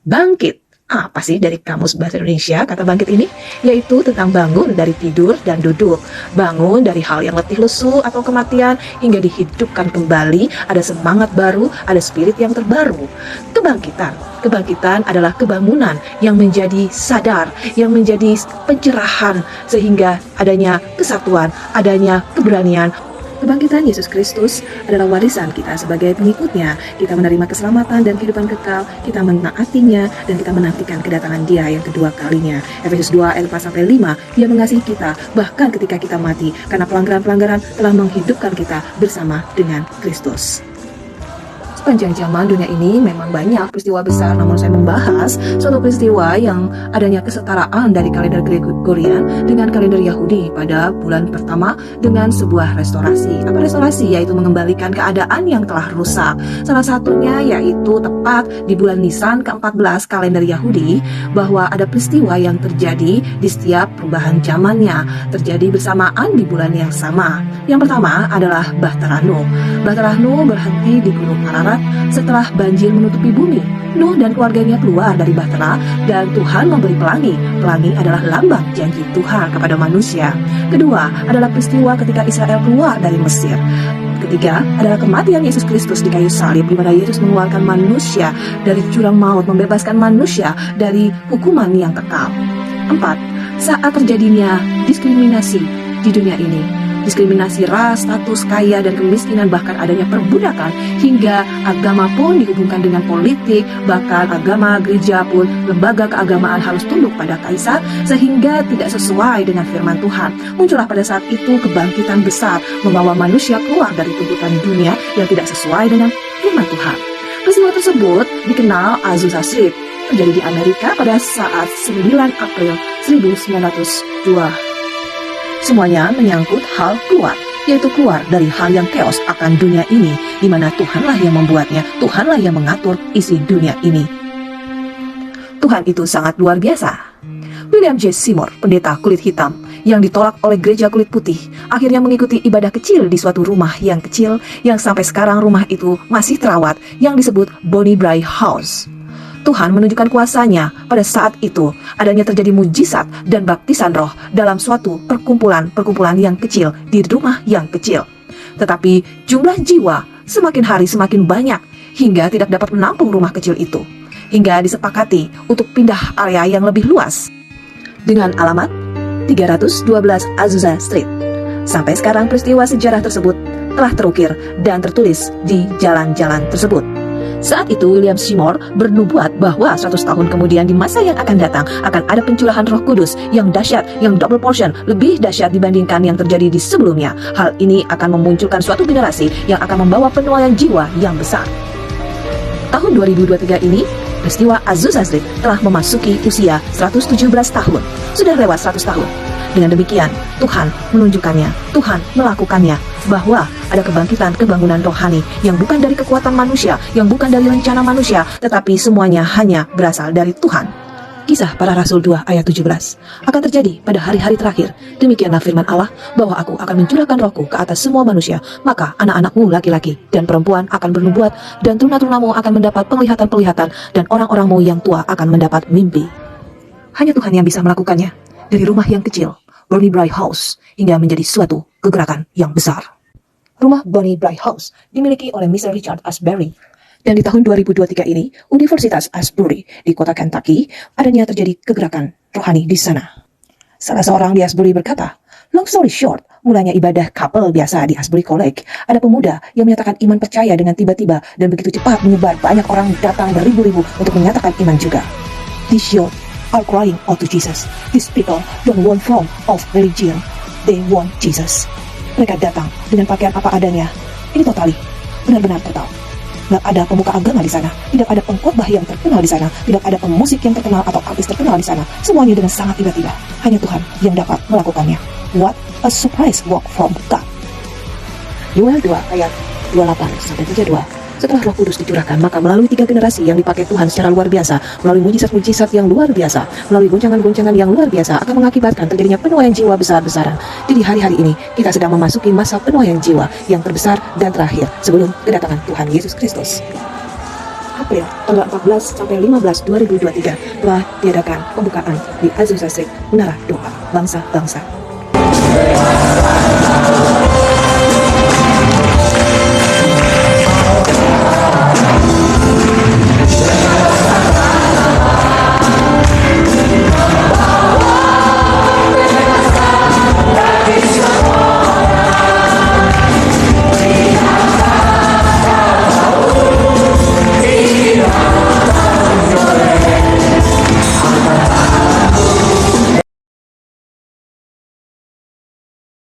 Bangkit. Apa sih dari Kamus Bahasa Indonesia kata bangkit ini? Yaitu tentang bangun dari tidur dan duduk. Bangun dari hal yang letih lesu atau kematian hingga dihidupkan kembali, ada semangat baru, ada spirit yang terbaru. Kebangkitan adalah kebangunan yang menjadi sadar, yang menjadi pencerahan sehingga adanya kesatuan, adanya keberanian. Kebangkitan Yesus Kristus adalah warisan kita sebagai pengikutnya. Kita menerima keselamatan dan kehidupan kekal, kita menaatinya, dan kita menantikan kedatangan Dia yang kedua kalinya. Efesus 2 ayat 4-5, Dia mengasihi kita bahkan ketika kita mati, karena pelanggaran-pelanggaran telah menghidupkan kita bersama dengan Kristus. Sepanjang zaman dunia ini memang banyak peristiwa besar, namun saya membahas suatu peristiwa yang adanya kesetaraan dari kalender Gregorian dengan kalender Yahudi pada bulan pertama dengan sebuah restorasi. Apa restorasi? Yaitu mengembalikan keadaan yang telah rusak. Salah satunya yaitu tepat di bulan Nisan ke-14 kalender Yahudi, bahwa ada peristiwa yang terjadi di setiap perubahan zamannya, terjadi bersamaan di bulan yang sama. Yang pertama adalah Bahtaranu. Bahtaranu berhenti di Gunung Ararat setelah banjir menutupi bumi. Nuh dan keluarganya keluar dari Bahtera dan Tuhan memberi pelangi. Pelangi adalah lambang janji Tuhan kepada manusia. Kedua adalah peristiwa ketika Israel keluar dari Mesir. Ketiga adalah kematian Yesus Kristus di kayu salib, di mana Yesus mengeluarkan manusia dari jurang maut, membebaskan manusia dari hukuman yang kekal. Empat, saat terjadinya diskriminasi di dunia ini. Diskriminasi ras, status, kaya, dan kemiskinan, bahkan adanya perbudakan, hingga agama pun dihubungkan dengan politik, bahkan agama, gereja pun, lembaga keagamaan harus tunduk pada kaisar, sehingga tidak sesuai dengan firman Tuhan. Muncullah pada saat itu kebangkitan besar, membawa manusia keluar dari tuntutan dunia yang tidak sesuai dengan firman Tuhan. Peristiwa tersebut dikenal Azusa Street, terjadi di Amerika pada saat 9 April 1902. Semuanya menyangkut hal keluar, yaitu keluar dari hal yang chaos akan dunia ini, di mana Tuhanlah yang membuatnya, Tuhanlah yang mengatur isi dunia ini. Tuhan itu sangat luar biasa. William J. Seymour, pendeta kulit hitam yang ditolak oleh gereja kulit putih, akhirnya mengikuti ibadah kecil di suatu rumah yang kecil, yang sampai sekarang rumah itu masih terawat, yang disebut Bonnie Brae House. Tuhan menunjukkan kuasanya pada saat itu, adanya terjadi mujizat dan baptisan roh dalam suatu perkumpulan yang kecil di rumah yang kecil. Tetapi jumlah jiwa semakin hari semakin banyak hingga tidak dapat menampung rumah kecil itu, hingga disepakati untuk pindah area yang lebih luas dengan alamat 312 Azusa Street. Sampai sekarang peristiwa sejarah tersebut telah terukir dan tertulis di jalan-jalan tersebut. Saat itu William Seymour bernubuat bahwa 100 tahun kemudian di masa yang akan datang akan ada pencurahan Roh Kudus yang dahsyat, yang double portion, lebih dahsyat dibandingkan yang terjadi di sebelumnya. Hal ini akan memunculkan suatu generasi yang akan membawa penuaian jiwa yang besar. Tahun 2023 ini, peristiwa Azusa Street telah memasuki usia 117 tahun. Sudah lewat 100 tahun. Dengan demikian, Tuhan menunjukkannya, Tuhan melakukannya, bahwa ada kebangkitan kebangunan rohani yang bukan dari kekuatan manusia, yang bukan dari rencana manusia, tetapi semuanya hanya berasal dari Tuhan. Kisah Para Rasul 2 ayat 17 akan terjadi pada hari-hari terakhir. Demikianlah firman Allah, bahwa aku akan mencurahkan rohku ke atas semua manusia, maka anak-anakmu laki-laki dan perempuan akan bernubuat, dan teruna-terunamu akan mendapat penglihatan-penglihatan, dan orang-orangmu yang tua akan mendapat mimpi. Hanya Tuhan yang bisa melakukannya. Dari rumah yang kecil, Bonnie Brae House, hingga menjadi suatu kegerakan yang besar. Rumah Bonnie Brae House dimiliki oleh Mr. Richard Asbury. Dan di tahun 2023 ini, Universitas Asbury di kota Kentucky, adanya terjadi kegerakan rohani di sana. Salah seorang di Asbury berkata, long story short, mulanya ibadah couple biasa di Asbury College, ada pemuda yang menyatakan iman percaya dengan tiba-tiba dan begitu cepat menyebar, banyak orang datang beribu-ribu untuk menyatakan iman juga. These youth are crying out to Jesus. These people don't want form of religion. They want Jesus. Mereka datang dengan pakaian apa adanya. Ini totali, benar-benar total. Tidak ada pemuka agama di sana, tidak ada pengkhotbah yang terkenal di sana, tidak ada pemusik yang terkenal atau artis terkenal di sana. Semuanya dengan sangat tiba-tiba. Hanya Tuhan yang dapat melakukannya. What a surprise work from God. Yoel 2 ayat 28-32. Setelah Roh Kudus dicurahkan, maka melalui 3 generasi yang dipakai Tuhan secara luar biasa, melalui mujizat-mujizat yang luar biasa, melalui goncangan-goncangan yang luar biasa, akan mengakibatkan terjadinya penuaian jiwa besar-besaran. Jadi hari-hari ini kita sedang memasuki masa penuaian jiwa yang terbesar dan terakhir sebelum kedatangan Tuhan Yesus Kristus. April tanggal 14 sampai 15 2023 telah diadakan pembukaan di Aziz Menara Doa Bangsa-Bangsa.